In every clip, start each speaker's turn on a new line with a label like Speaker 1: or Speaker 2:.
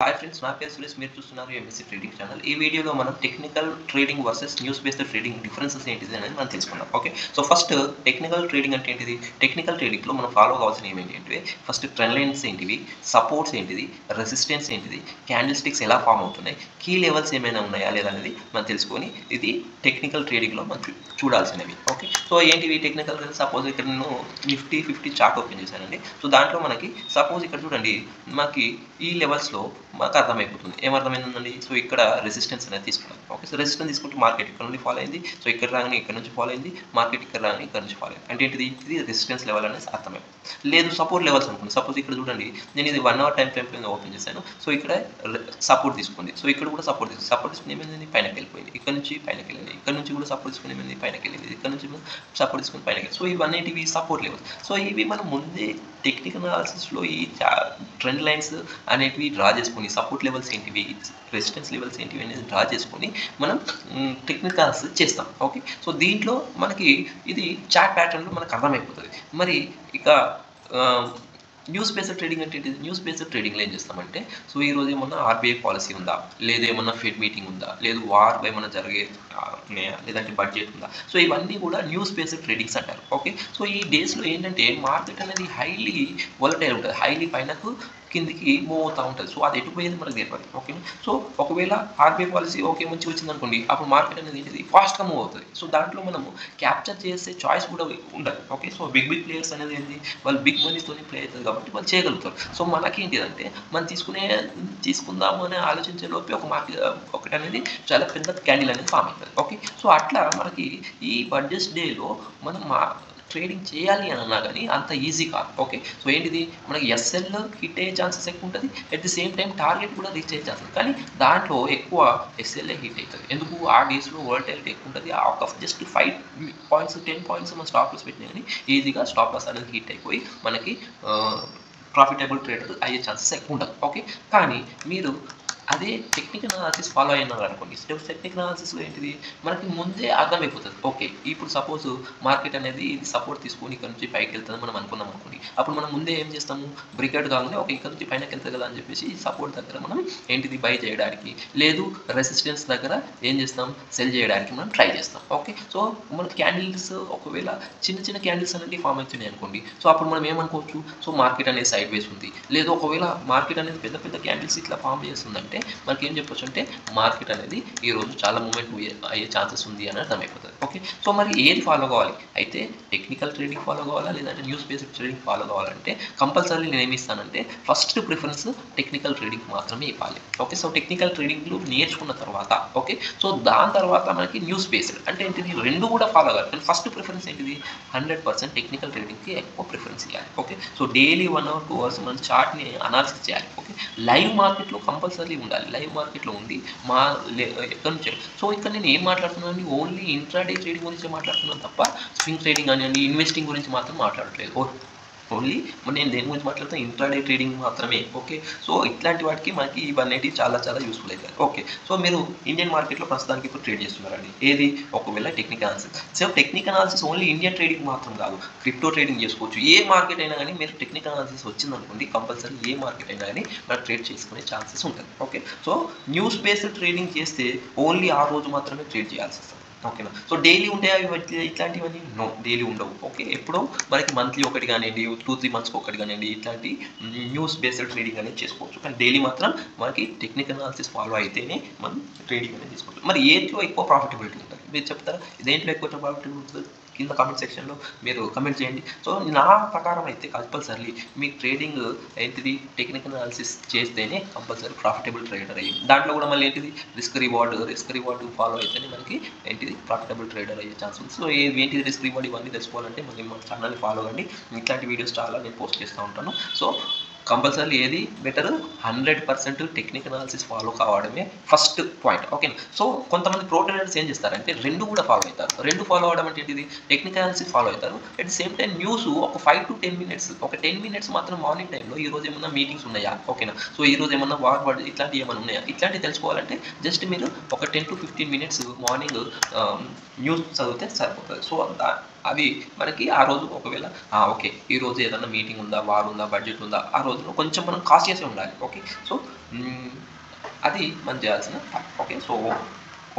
Speaker 1: Hi friends, నా పేరు సురేష్. మీరు చూస్తున్నారు ఎంఎస్సి ట్రేడింగ్ ఛానల్. ఈ వీడియోలో మనం technical trading versus news based trading differences ఏంటిది అనేది మనం తెలుసుకుందాం. Okay, so first technical trading అంటే ఏంటిది? టెక్నికల్ ట్రేడింగ్లో మనం ఫాలో కావాల్సిన ఏమేంటి? ఫస్ట్ ట్రెండ్ లైన్స్ ఏంటివి, సపోర్ట్స్ ఏంటిది, రెసిస్టెన్స్ ఏంటిది, క్యాండిల్ స్టిక్స్ ఎలా ఫామ్ అవుతున్నాయి, కీ లెవెల్స్ ఏమైనా ఉన్నాయా లేదా అనేది మనం తెలుసుకొని ఇది టెక్నికల్ ట్రేడింగ్లో మనం చూడాల్సినవి. ఓకే, సో ఏంటివి టెక్నికల్? సపోజ్ ఇక్కడ నేను నిఫ్టీ 50 చార్ట్ ఓపెన్ చేశానండి. సో దాంట్లో మనకి సపోజ్ ఇక్కడ చూడండి, మనకి ఈ లెవెల్స్లో మాకు అర్థమైపోతుంది. ఏమర్థమైందండి? సో ఇక్కడ రెసిస్టెన్స్ అనేది తీసుకున్నాం. ఓకే, సో రెసిస్టెన్స్ తీసుకుంటే మార్కెట్ ఇక్కడ నుండి ఫాలో అయింది. సో ఇక్కడ రాగానే ఇక్కడ నుంచి ఫాలో అయింది, మార్కెట్ ఇక్కడ రాగానే ఇక్కడ నుంచి ఫాలో అయింది. అంటే ఏంటిది? ఇది రెసిస్టెన్స్ లెవెల్ అనేది అర్థమైంది. లేదు సపోర్ట్ లెవెల్స్ అనుకోండి. సపోజ్ ఇక్కడ చూడండి, నేను ఇది 1 అవర్ టైం ఫ్రేమ్ ఓపెన్ చేశాను. సో ఇక్కడ సపోర్ట్ తీసుకుంది. సో ఇక్కడ కూడా సపోర్ట్ తీసుకుని ఏమైంది? పైనకి వెళ్ళిపోయింది. ఇక్కడ నుంచి పైనకి వెళ్ళింది. ఇక్కడ నుంచి కూడా సపోర్ట్ తీసుకుని ఏమైంది? పైనకి వెళ్ళింది. ఇక్కడ నుంచి సపోర్ట్ తీసుకుని పైనకి వెళ్ళింది. సో ఇవన్నీ సపోర్ట్ లెవెల్స్. సో ఇవి మనం ముందే టెక్నికల్ అనాలిసిస్లో ఈ ట్రెండ్ లైన్స్ అనేటివి డ్రా చేసుకొని, సపోర్ట్ లెవెల్స్ ఏంటివి, రెసిస్టెన్స్ లెవెల్స్ ఏంటివి అనేది డ్రా చేసుకొని మనం టెక్నికల్ అనాలిసిస్ చేస్తాం. ఓకే, సో దీంట్లో మనకి ఇది చార్ట్ ప్యాటర్న్లో మనకు అర్థమైపోతుంది. మరి ఇక న్యూస్ బేస్డ్ ట్రేడింగ్ అంటే ఏంటిది? న్యూస్ బేస్డ్ ట్రేడింగ్లో ఏం చేస్తామంటే, సో ఈరోజు ఏమన్నా ఆర్బీఐ పాలసీ ఉందా, లేదు ఏమన్నా ఫెడ్ మీటింగ్ ఉందా, లేదు వార్ ఏమన్నా జరిగే ఉన్నాయా, లేదంటే బడ్జెట్ ఉందా, సో ఇవన్నీ కూడా న్యూస్ బేస్డ్ ట్రేడింగ్స్ అంటారు. ఓకే, సో ఈ డేస్లో ఏంటంటే మార్కెట్ అనేది హైలీ వోలటైల్ ఉంటుంది, హైలీ పైనకు కిందికి మూవ్ అవుతూ ఉంటుంది. సో అది ఎటుపోయేది మనకు తెలియదు. ఓకే, సో ఒకవేళ ఆర్బీఐ పాలసీ ఓకే మంచిగా వచ్చింది అనుకోండి, అప్పుడు మార్కెట్ అనేది ఏంటిది? ఫాస్ట్గా మూవ్ అవుతుంది. సో దాంట్లో మనము క్యాప్చర్ చేసే చాయిస్ కూడా ఉండదు. ఓకే, సో బిగ్ ప్లేయర్స్ అనేది ఏంటి? వాళ్ళు బిగ్ మనీతో ప్లే అవుతుంది కాబట్టి వాళ్ళు చేయగలుగుతారు. సో మనకి ఏంటిదంటే మనం తీసుకుందాము అని ఆలోచించే లోపే ఒక మార్కెట్ ఒకటి అనేది చాలా పెద్ద క్యాండిల్ అనేది ఫామ్ అవుతుంది. ఓకే, సో అట్లా మనకి ఈ బడ్జెట్ డేలో మనం ట్రేడింగ్ చేయాలి అని అన్నా కానీ అంత ఈజీ కాదు. ఓకే, సో ఏంటిది? మనకి ఎస్ఎల్ హిట్ అయ్యే ఛాన్సెస్ ఎక్కువ ఉంటుంది, at the same time target కూడా రీచ్ అయ్యే ఛాన్సెస్, కానీ దాంట్లో ఎక్కువ ఎస్ఎల్ఏ హిట్ అవుతుంది. ఎందుకు? ఆ డేస్లో వోలటైలిటీ ఎక్కువ ఉంటుంది. ఒక జస్ట్ 5 పాయింట్స్ 10 పాయింట్స్ మన స్టాప్ లాస్ పెట్టినా కానీ ఈజీగా స్టాప్ లాస్ అనేది హిట్ అయిపోయి మనకి ప్రాఫిటబుల్ ట్రేడర్ అయ్యే ఛాన్సెస్ ఎక్కువ ఉంటుంది. ఓకే, కానీ మీరు అదే టెక్నికల్ అనాలిసిస్ ఫాలో అయినారు అనుకోండి, టెక్నికల్ అనాలిసిస్లో ఏంటిది? మనకి ముందే అర్థమైపోతుంది. ఓకే, ఇప్పుడు సపోజ్ మార్కెట్ అనేది ఇది సపోర్ట్ తీసుకొని ఇక్కడ నుంచి పైకి వెళ్తుంది మనం అనుకున్నాం అనుకోండి, అప్పుడు మనం ముందే ఏం చేస్తాము? బ్రేక్అవుట్ కాగానే ఓకే ఇక్కడ నుంచి పైనకి వెళ్తుంది కదా అని చెప్పేసి సపోర్ట్ దగ్గర మనం ఏంటిది? బై చేయడానికి, లేదు రెసిస్టెన్స్ దగ్గర ఏం చేస్తాం? సెల్ చేయడానికి మనం ట్రై చేస్తాం. ఓకే, సో మన క్యాండిల్స్ ఒకవేళ చిన్న చిన్న క్యాండిల్స్ అనేవి ఫామ్ అవుతున్నాయి అనుకోండి, సో అప్పుడు మనం ఏమనుకోవచ్చు? సో మార్కెట్ అనేది సైడ్ వేస్ ఉంది. లేదు ఒకవేళ మార్కెట్ అనేది పెద్ద పెద్ద క్యాండిల్స్ ఇట్లా ఫామ్ చేస్తుందంటే మనకి ఏం చెప్పొచ్చు అంటే మార్కెట్ అనేది ఈరోజు చాలా మూమెంట్ అయ్యే ఛాన్సెస్ ఉంది అని అర్థమైపోతుంది. ఓకే, సో మరి ఏది ఫాలో కావాలి? అయితే టెక్నికల్ ట్రేడింగ్ ఫాలో కావాలా, లేదంటే న్యూస్ బేస్డ్ ట్రేడింగ్ ఫాలో కావాలంటే కంపల్సరీ నేను ఏమి ఇస్తానంటే ఫస్ట్ ప్రిఫరెన్స్ టెక్నికల్ ట్రేడింగ్ మాత్రమే ఇవ్వాలి. ఓకే, సో టెక్నికల్ ట్రేడింగ్లో నేర్చుకున్న తర్వాత ఓకే, సో దాని తర్వాత మనకి న్యూస్ బేస్డ్ అంటే ఏంటిది? రెండు కూడా ఫాలో కావాలి. కానీ ఫస్ట్ ప్రిఫరెన్స్ ఏంటిది? 100% టెక్నికల్ ట్రేడింగ్కి ఎక్కువ ప్రిఫరెన్స్ ఇవ్వాలి. Okay, so daily 1 or 2 hours మనం చార్ట్ని అనాలిసిస్ చేయాలి. ఓకే, లైవ్ మార్కెట్లో కంపల్సరీ ఉండాలి. లైవ్ మార్కెట్లో ఉంది ఎక్కడి నుంచి. సో ఇక్కడ నేను ఏం మాట్లాడుతున్నాను? ఓన్లీ ఇంట్రాడే ట్రేడింగ్ గురించి మాట్లాడుతున్నాను తప్ప స్వింగ్ ట్రేడింగ్ కానివ్వండి, ఇన్వెస్టింగ్ గురించి మాత్రం మాట్లాడట్లేదు. ఓన్లీ నేను దేని గురించి మాట్లాడుతాను? ఇంట్రాడే ట్రేడింగ్ మాత్రమే. ఓకే, సో ఇట్లాంటి వాటికి మనకి ఇవన్నీ చాలా చాలా యూస్ఫుల్ అవుతాయి. ఓకే, సో మీరు ఇండియన్ మార్కెట్లో ప్రస్తుతానికి ఇప్పుడు ట్రేడ్ చేస్తున్నారండి. ఏది? ఒకవేళ technical analysis. So technical analysis only Indian trading మాత్రం కాదు, క్రిప్టో ట్రేడింగ్ చేసుకోవచ్చు. ఏ మార్కెట్ అయినా కానీ మీరు టెక్నికల్ అనాలిసిస్ వచ్చిందనుకోండి, కంపల్సరీ ఏ మార్కెట్ అయినా కానీ మనం ట్రేడ్ చేసుకునే ఛాన్సెస్ ఉంటుంది. Okay, so news based trading చేస్తే ఓన్లీ ఆ రోజు మాత్రమే ట్రేడ్ చేయాల్సి వస్తుంది. ఓకేనా, సో డైలీ ఉంటాయా ఇట్లాంటివన్నీ? నో, డైలీ ఉండవు. ఓకే, ఎప్పుడో మనకి మంత్లీ ఒకటి కానివ్వండి, 2-3 మంత్స్కి ఒకటి కానివ్వండి, ఇట్లాంటి న్యూస్ బేస్డ్ ట్రేడింగ్ అనేది చేసుకోవచ్చు. కానీ డైలీ మాత్రం మనకి టెక్నికల్ అనాలిసిస్ ఫాలో అయితేనే మనం ట్రేడింగ్ అనేది చేసుకోవచ్చు. మరి ఏట్లో ఎక్కువ ప్రాఫిటబిలిటీ ఉంటుంది మీరు చెప్తారా? దేంట్లో ఎక్కువ ప్రాఫిటబిలిటీ ఉంటుంది? కింద కామెంట్ సెక్షన్లో మీరు కమెంట్ చేయండి. సో నా ప్రకారం అయితే కంపల్సరీ మీ ట్రేడింగ్ ఏంటిది? టెక్నికల్ అనాలిసిస్ చేస్తేనే కంపల్సరీ ప్రాఫిటబుల్ ట్రేడర్ అయ్యింది. దాంట్లో కూడా మళ్ళీ ఏంటిది? రిస్క్ రివార్డ్ ఫాలో అయితేనే మనకి ఏంటిది? ప్రాఫిటబుల్ ట్రేడర్ అయ్యే ఛాన్స్ ఉంది. సో ఏంటిది రిస్క్ రివార్డ్ ఇవన్నీ తెలుసుకోవాలంటే మళ్ళీ మన ఛానల్ని ఫాలో అవ్వండి. ఇట్లాంటి వీడియోస్ చాలా నేను పోస్ట్ చేస్తూ ఉంటాను. సో కంపల్సరీ ఏది బెటర్? 100% టెక్నికల్ అనాలిసిస్ ఫాలో కావడమే ఫస్ట్ పాయింట్. ఓకే, సో కొంతమంది ప్రో ట్రేడర్స్ ఏం చేస్తారంటే రెండు కూడా ఫాలో అవుతారు. రెండు ఫాలో అవడం అంటే ఏంటిది? టెక్నికల్ అనాలిసిస్ ఫాలో అవుతారు, at the same time news ఒక 5 to 10 minutes, ఒక 10 minutes మాత్రం మార్నింగ్ టైంలో ఈ రోజు ఏమన్నా మీటింగ్స్ ఉన్నాయా, ఓకేనా, సో ఈ రోజు ఏమన్నా వార్ ఇట్లాంటివి ఏమైనా ఉన్నాయా, ఇట్లాంటివి తెలుసుకోవాలంటే జస్ట్ మీరు ఒక 10 to 15 minutes మార్నింగ్ న్యూస్ చదివితే సరిపోతుంది. సో అది మనకి ఆ రోజు ఒకవేళ ఓకే ఈ రోజు ఏదన్నా మీటింగ్ ఉందా, వార్ ఉందా, బడ్జెట్ ఉందా, ఆ రోజులో కొంచెం మనం కాషియస్‌గా ఉండాలి. ఓకే. సో, అది మనం చేయాల్సిన పని. ఓకే. సో,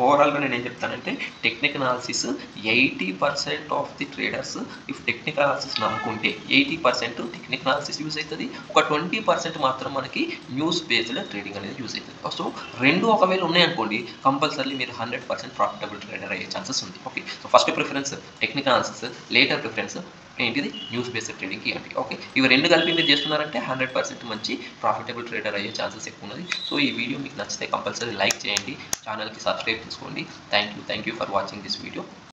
Speaker 1: ఓవరాల్‌గా నేనేం చెప్తానంటే technical analysis 80% of the traders if technical analysis నమ్ముకుంటే 80% టెక్నికల్ అనాలిసిస్ యూజ్ అవుతుంది. ఒక 20% మాత్రం మనకి న్యూస్ బేస్డ్ ట్రేడింగ్ అనేది యూజ్ అవుతుంది. సో, రెండు ఒకవేళ ఉన్నాయనుకోండి కంపల్సరీ మీరు 100% ప్రాఫిటబుల్ ట్రేడర్ అయ్యే ఛాన్సెస్ ఉంది. Okay. So, first preference technical analysis, later preference ఏంటిది న్యూస్ బేస్డ్ ట్రేడింగ్కి ఇవ్వండి. ఓకే. ఇవి రెండు కలిపి మీరు చేస్తున్నారంటే 100% మంచి ప్రాఫిటబుల్ ట్రేడర్ అయ్యే ఛాన్సెస్ ఎక్కువ ఉన్నది. సో, ఈ వీడియో మీకు నచ్చితే కంపల్సరీ లైక్ చేయండి, ఛానల్కి సబ్స్క్రైబ్ చేసుకోండి. Thank you for watching this video.